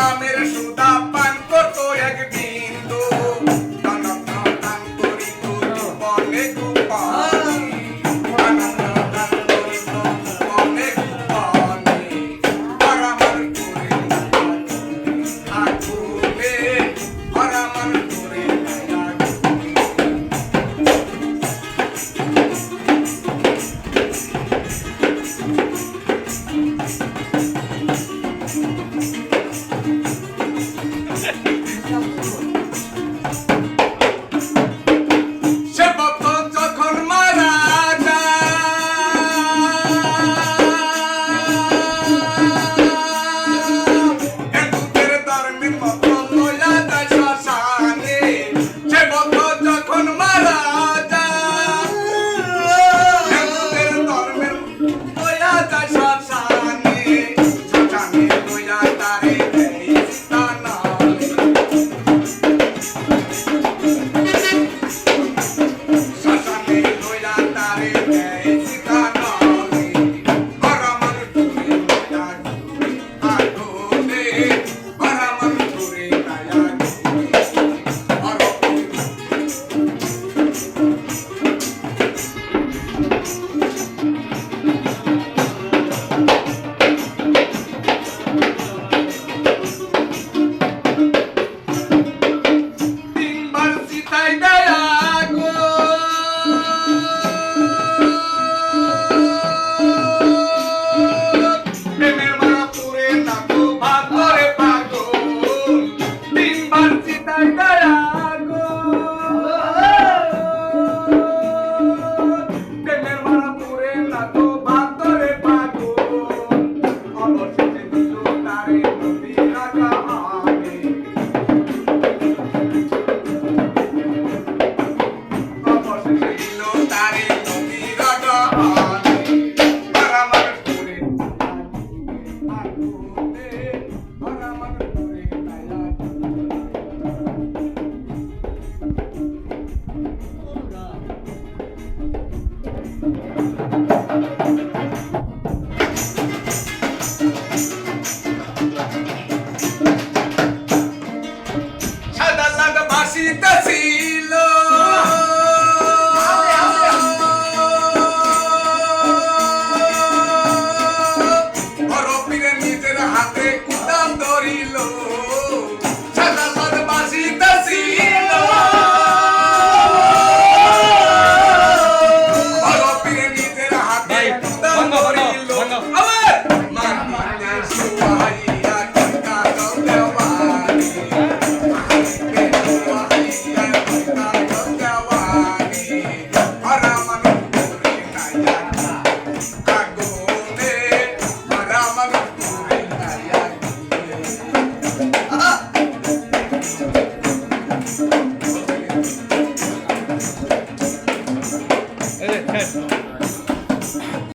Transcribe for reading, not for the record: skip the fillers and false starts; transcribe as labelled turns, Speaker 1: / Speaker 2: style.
Speaker 1: কামের সুদা পান করতো এক বিন্দু আনন্দ দান করিত গোপনে গোপনে আনন্দ দান করিত গোপনে গোপনে পরামর করে আগুনে পরামর করে সে ভক্ত যখন মারা যায় হিন্দুদের ধর্মের মতো লইয়া যায় শ্মশানে সে ভক্ত যখন মারা যায় হিন্দুদের ধর্মের লইয়া যায় শ্মশানে শ্মশানে লইয়া তারে দেয় সীতানালে শ্মশানে লইয়া তারে দেয় সীতানালে পরামর করে দয়া আগুনে পরামর করে দয়া তিনবার সীতায় দেয় আগুন প্রেমের মারা পুরে না তো ভাত করে পাগল তিনবার সীতায় দেয় আগুন প্রেমের মারা পুরে না তো ভাত করে পাগল অবশেষে দিল তারে নদী রাখা আনে অবশেষে দিল তারে নদী রাখা আনে পরামর করে আগুনে পরামর করে দয়া সাদা লাগ ভাসিতেছিল বরফিরে নিজের হাতে কুদাম ধরিল সাদা লাগ ভাসিতেছিল বরফিরে নিজের হাতে কুদাম ধরিল